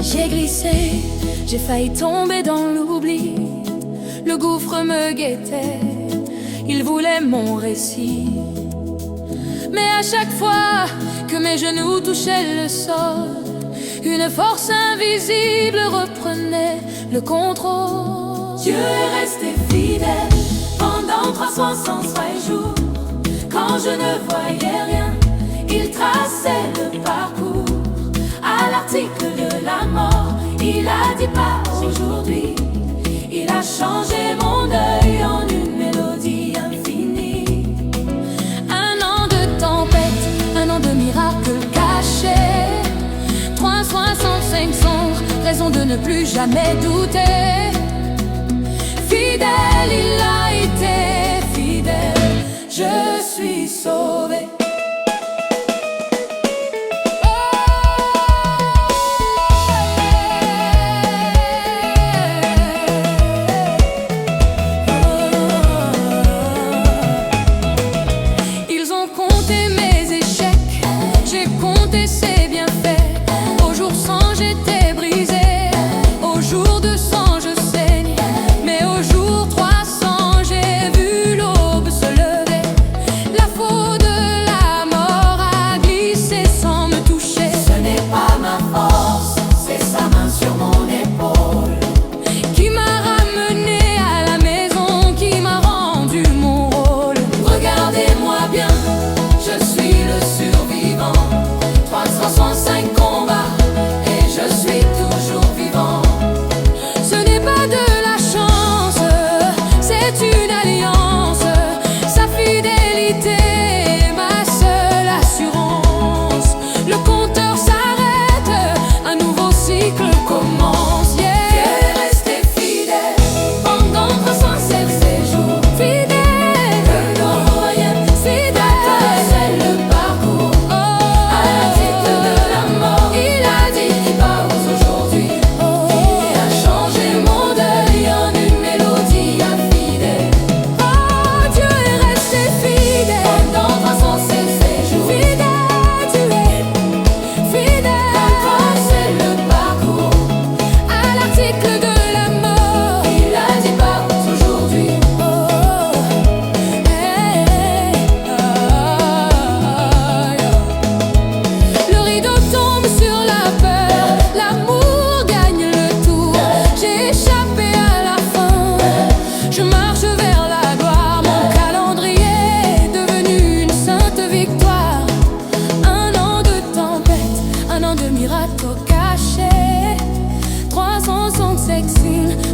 J'ai glissé, j'ai failli tomber dans l'oubli. Le gouffre me guettait, il voulait mon récit. Mais à chaque fois que mes genoux touchaient le sol, une force invisible reprenait le contrôle. Dieu est resté fidèle pendant 365 jours. Quand je ne voyais rien, il traçait le parcours. À l'article de la mort, il a dit pas aujourd'hui. Il a changé mon deuil en une mélodie infinie. Un an de tempête, un an de miracles cachés, 365 sombres, raison de ne plus jamais douter. Fidèle, il a été fidèle, je suis sauvé.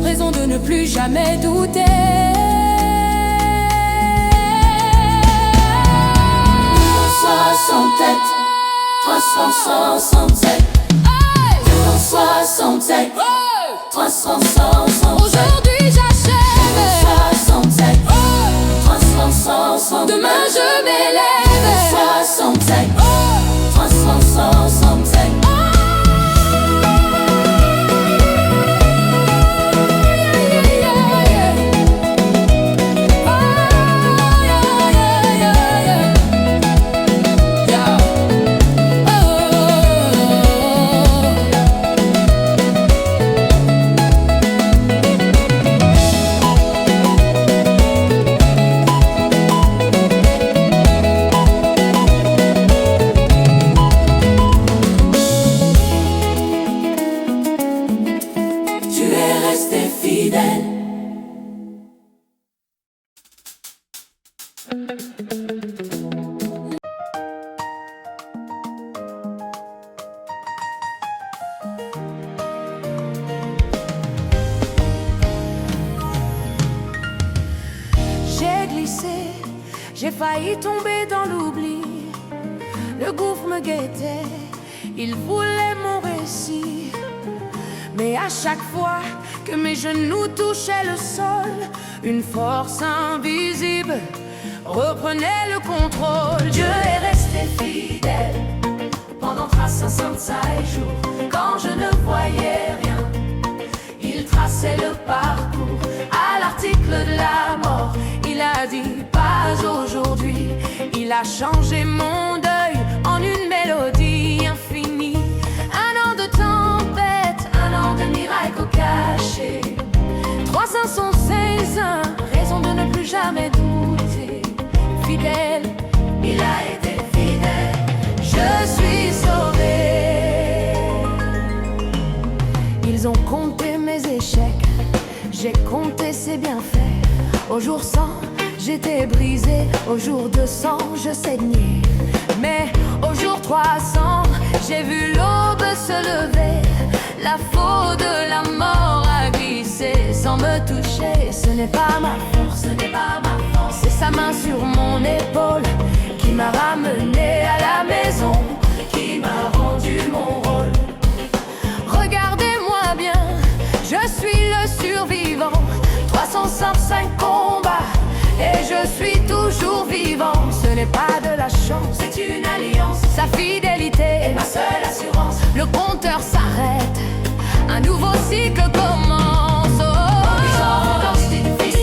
Raison de ne plus jamais douter. 367 367 367. Aujourd'hui j'achève. 367 367. Demain je m'élève. 367 367. J'ai glissé, j'ai failli tomber dans l'oubli. Le gouffre me guettait, il voulait mon récit. Mais à chaque fois que mes genoux touchaient le sol, une force invisible reprenait le contrôle. Dieu est resté 65 jours, quand je ne voyais rien, il traçait le parcours à l'article de la mort. Il a dit pas aujourd'hui, il a changé mon deuil en une mélodie infinie. Un an de tempête, un an de miracles cachés, 316 ans, raison de ne plus jamais douter. Fidèle, il a été fidèle, je suis sauvé. Ils ont compté mes échecs, j'ai compté ses bienfaits. Au jour 100, j'étais brisé, au jour 200, je saignais. Mais au jour 300, j'ai vu l'aube se lever. La faute de la mort a glissé sans me toucher. Ce n'est pas ma force, ce n'est pas ma force, c'est sa main sur mon épaule qui m'a ramené à la maison, qui m'a rendu mon rôle. Regardez-moi bien, je suis le survivant. 365 combats et je suis toujours vivant. Ce n'est pas de la chance, c'est une alliance. Sa fidélité est ma seule assurance. Le compteur s'arrête, un nouveau cycle commence.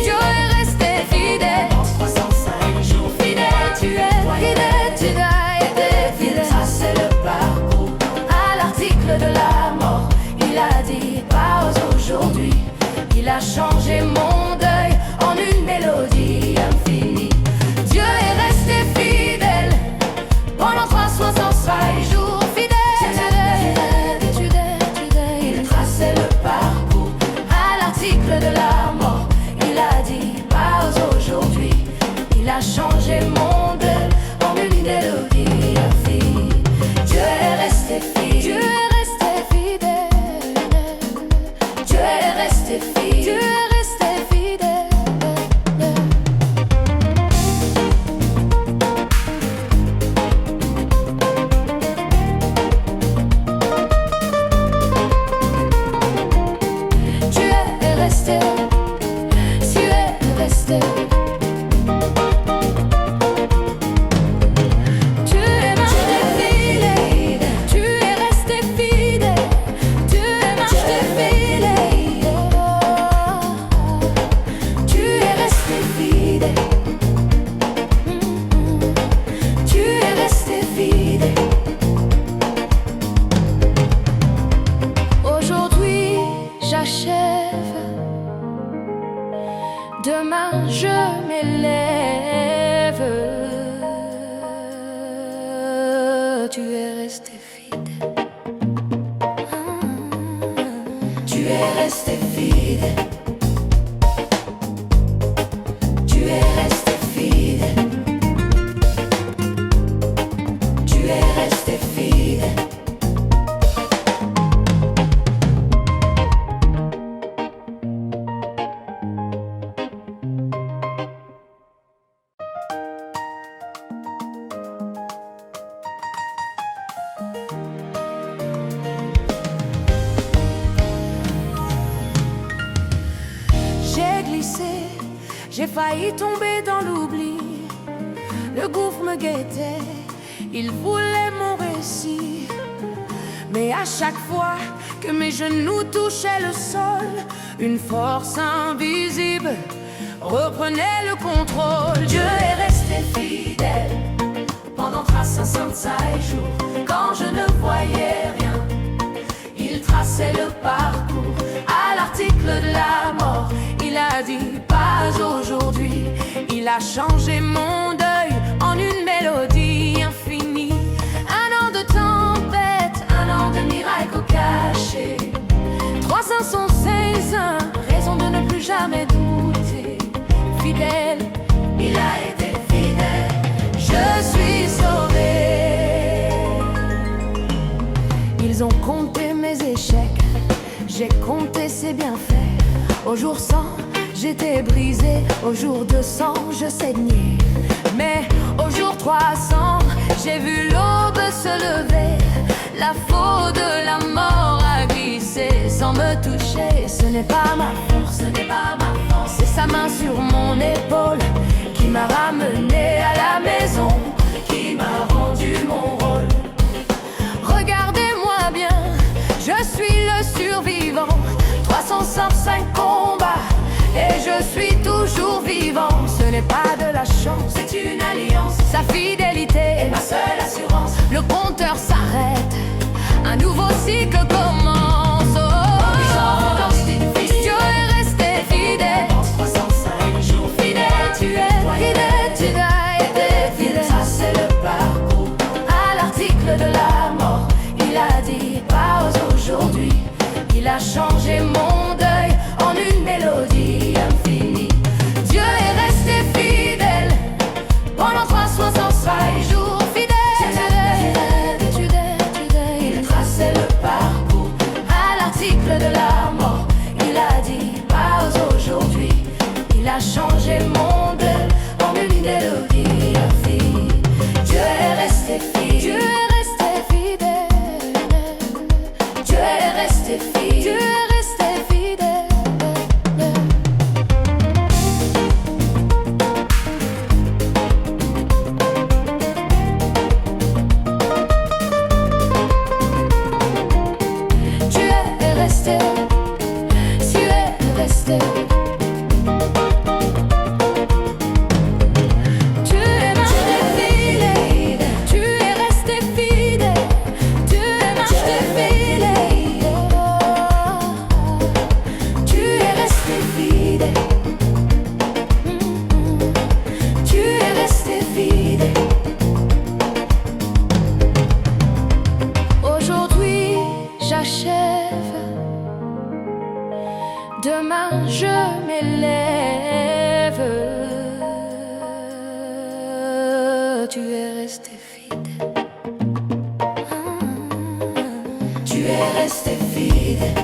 Dieu est resté fidèle. 365 jours fidèle, tu es fidèle, tu as été fidèle. Ça c'est le parcours à l'article de la mort. Il a dit pas aujourd'hui, il a changé mon deuil en une mélodie infinie. Dieu est resté fidèle pendant 365 jours. Il traçait le parcours à l'article de la mort. Il a dit pas aujourd'hui, il a changé mon deuil en une mélodie infinie. Dieu est resté fidèle, Dieu est resté fidèle, Dieu est resté fidèle, Dieu est resté fidèle. Tu es resté, tu es resté. Tu es marché fidèle, tu es resté fidèle, tu es marché fidèle. Tu es resté fidèle, tu es resté fidèle. Aujourd'hui j'achève, demain je m'élève. Tu es resté fidèle, tu es resté fidèle, tu es resté fidèle, tu es resté fidèle. J'ai glissé, j'ai failli tomber dans l'oubli. Le gouffre me guettait, il voulait mon récit. Mais à chaque fois que mes genoux touchaient le sol, une force invisible reprenait le contrôle. Dieu est resté fidèle pendant 365 jours, quand je ne voyais rien. Il traçait le parcours à l'article de la mort. Il a dit pas aujourd'hui, il a changé mon deuil en une mélodie infinie. Un an de tempête, un an de miracles cachés, 316 ans, raison de ne plus jamais douter. Fidèle, il a été fidèle, je suis sauvé. Ils ont compté mes échecs, j'ai compté ses bienfaits. Au jour 100, j'étais brisé, au jour 200, je saignais. Mais au jour 300, j'ai vu l'aube se lever. La faute de la mort a glissé sans me toucher. Ce n'est pas ma force, ce n'est pas ma force, c'est sa main sur mon épaule qui m'a ramené à la maison, qui m'a rendu mon rôle. Regardez-moi n'est pas de la chance, c'est une alliance. sa fidélité est ma seule assurance. Le compteur s'arrête, un nouveau cycle commence. Dieu est resté fidèle. 305 jours Fidèle, tu es fidèle, tu as été fidèle. Ça c'est le parcours. À l'article de la mort, il a dit pas aujourd'hui. Il a changé mon deuil en une mélodie infinie. Dieu est resté fidèle pendant 365 jours. Il traçait le parcours. À l'article de la mort, il a dit pas aujourd'hui. Il a changé mon deuil en une mélodie infinie. Dieu est resté fidèle. Dieu est resté fidèle. Dieu est resté fidèle. Dieu est resté fidèle. Tu es resté. Tu es resté. Tu es marché fidèle. Tu es resté fidèle. Tu es marché fidèle. Tu es resté fidèle. Tu es resté fidèle. Aujourd'hui, j'achève. Demain, je m'élève. Tu es resté fidèle. Tu es resté fidèle.